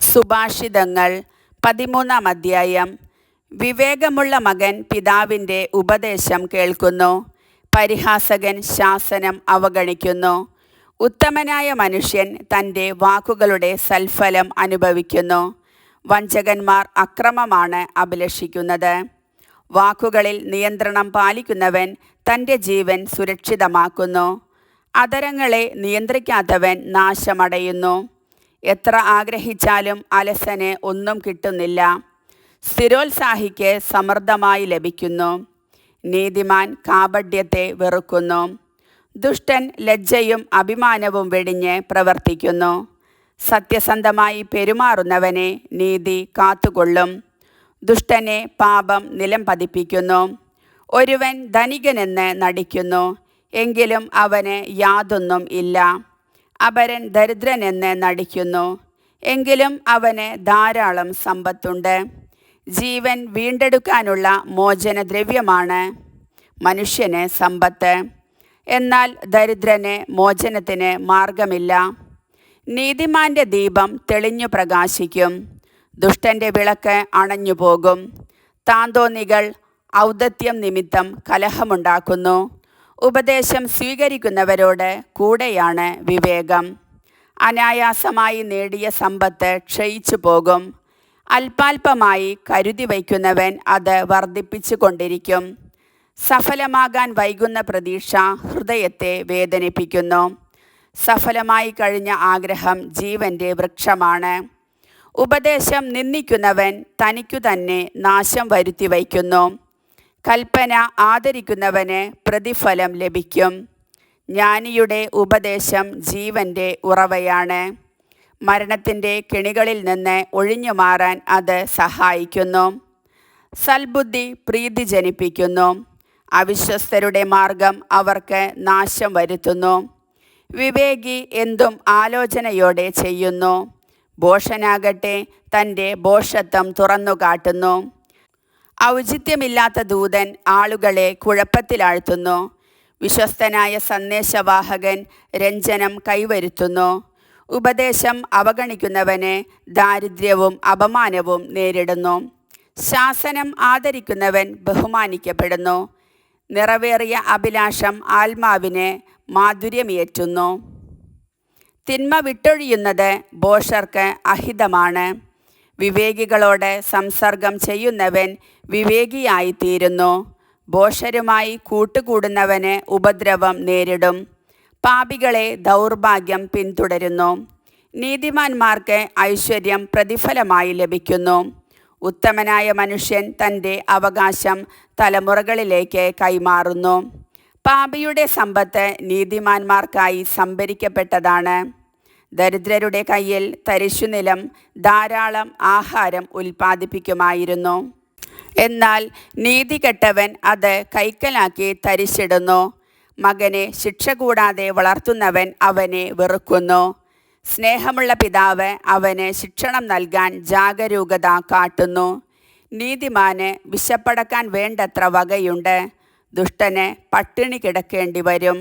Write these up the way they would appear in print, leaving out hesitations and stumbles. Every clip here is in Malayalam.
സുഭാഷിതങ്ങൾ 13-ാം അധ്യായം. വിവേകമുള്ള മകൻ പിതാവിൻ്റെ ഉപദേശം കേൾക്കുന്നു, പരിഹാസകൻ ശാസനം അവഗണിക്കുന്നു. ഉത്തമനായ മനുഷ്യൻ തൻ്റെ വാക്കുകളുടെ സൽഫലം അനുഭവിക്കുന്നു. വഞ്ചകന്മാർ അക്രമമാണ് അഭിലഷിക്കുന്നത്. വാക്കുകളിൽ നിയന്ത്രണം പാലിക്കുന്നവൻ തൻ്റെ ജീവൻ സുരക്ഷിതമാക്കുന്നു. അധരങ്ങളെ നിയന്ത്രിക്കാത്തവൻ നാശമടയുന്നു. എത്ര ആഗ്രഹിച്ചാലും അലസന് ഒന്നും കിട്ടുന്നില്ല. സ്ഥിരോത്സാഹിക്ക് സമൃദ്ധമായി ലഭിക്കുന്നു. നീതിമാൻ കാപഢ്യത്തെ വെറുക്കുന്നു. ദുഷ്ടൻ ലജ്ജയും അഭിമാനവും വെടിഞ്ഞ് പ്രവർത്തിക്കുന്നു. സത്യസന്ധമായി പെരുമാറുന്നവനെ നീതി കാത്തുകൊള്ളും. ദുഷ്ടനെ പാപം നിലം പതിപ്പിക്കുന്നു. ഒരുവൻ ധനികനെന്ന് നടിക്കുന്നു, എങ്കിലും അവന് യാതൊന്നും ഇല്ല. അപരൻ ദരിദ്രനെന്ന് നടിക്കുന്നു, എങ്കിലും അവന് ധാരാളം സമ്പത്തുണ്ട്. ജീവൻ വീണ്ടെടുക്കാനുള്ള മോചനദ്രവ്യമാണ് മനുഷ്യന് സമ്പത്ത്, എന്നാൽ ദരിദ്രന് മോചനത്തിന് മാർഗമില്ല. നീതിമാന്റെ ദീപം തെളിഞ്ഞു പ്രകാശിക്കും, ദുഷ്ടന്റെ വിളക്ക് അണഞ്ഞുപോകും. താന്തോന്നികൾ ഔദത്യം നിമിത്തം കലഹമുണ്ടാക്കുന്നു. ഉപദേശം സ്വീകരിക്കുന്നവരോട് കൂടെയാണ് വിവേകം. അനായാസമായി നേടിയ സമ്പത്ത് ക്ഷയിച്ചു പോകും. അല്പാൽപമായി കരുതി വയ്ക്കുന്നവൻ അത് വർദ്ധിപ്പിച്ചു കൊണ്ടിരിക്കും. സഫലമാകാൻ വൈകുന്ന പ്രതീക്ഷ ഹൃദയത്തെ വേദനിപ്പിക്കുന്നു. സഫലമായി കഴിഞ്ഞ ആഗ്രഹം ജീവൻ്റെ വൃക്ഷമാണ്. ഉപദേശം നിന്ദിക്കുന്നവൻ തനിക്കു തന്നെ നാശം വരുത്തി വയ്ക്കുന്നു. കൽപ്പന ആദരിക്കുന്നവന് പ്രതിഫലം ലഭിക്കും. ജ്ഞാനിയുടെ ഉപദേശം ജീവൻ്റെ ഉറവയാണ്. മരണത്തിൻ്റെ കെണികളിൽ നിന്ന് ഒഴിഞ്ഞു മാറാൻ അത് സഹായിക്കുന്നു. സൽബുദ്ധി പ്രീതി ജനിപ്പിക്കുന്നു. അവിശ്വസ്തരുടെ മാർഗം അവർക്ക് നാശം വരുത്തുന്നു. വിവേകി എന്തും ആലോചനയോടെ ചെയ്യുന്നു. ഭോഷനാകട്ടെ തൻ്റെ ഭോഷത്വം തുറന്നു കാട്ടുന്നു. ഔചിത്യമില്ലാത്ത ദൂതൻ ആളുകളെ കുഴപ്പത്തിലാഴ്ത്തുന്നു. വിശ്വസ്തനായ സന്ദേശവാഹകൻ രഞ്ജനം കൈവരുത്തുന്നു. ഉപദേശം അവഗണിക്കുന്നവന് ദാരിദ്ര്യവും അപമാനവും നേരിടുന്നു. ശാസനം ആദരിക്കുന്നവൻ ബഹുമാനിക്കപ്പെടുന്നു. നിറവേറിയ അഭിലാഷം ആത്മാവിന് മാധുര്യമേറ്റുന്നു. തിന്മ വിട്ടൊഴിയുന്നത് ഭോഷർക്ക് അഹിതമാണ്. വിവേകികളോട് സംസർഗം ചെയ്യുന്നവൻ വിവേകിയായിത്തീരുന്നു. ഭോഷരുമായി കൂട്ടുകൂടുന്നവന് ഉപദ്രവം നേരിടും. പാപികളെ ദൗർഭാഗ്യം പിന്തുടരുന്നു. നീതിമാന്മാർക്ക് ഐശ്വര്യം പ്രതിഫലമായി ലഭിക്കുന്നു. ഉത്തമനായ മനുഷ്യൻ തൻ്റെ അവകാശം തലമുറകളിലേക്ക് കൈമാറുന്നു. പാപിയുടെ സമ്പത്ത് നീതിമാന്മാർക്കായി സംഭരിക്കപ്പെട്ടതാണ്. ദരിദ്രരുടെ കയ്യിൽ തരിശുനിലം ധാരാളം ആഹാരം ഉൽപ്പാദിപ്പിക്കുമായിരുന്നു. എന്നാൽ നീതികെട്ടവൻ അത് കൈക്കലാക്കി തരിച്ചിടുന്നു. മകനെ ശിക്ഷ കൂടാതെ വളർത്തുന്നവൻ അവനെ വെറുക്കുന്നു. സ്നേഹമുള്ള പിതാവ് അവന് ശിക്ഷണം നൽകാൻ ജാഗരൂകത കാട്ടുന്നു. നീതിമാന് വിശപ്പടക്കാൻ വേണ്ടത്ര വകയുണ്ട്. ദുഷ്ടന് പട്ടിണി കിടക്കേണ്ടി വരും.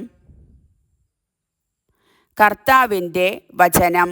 കർത്താവിൻ്റെ വചനം.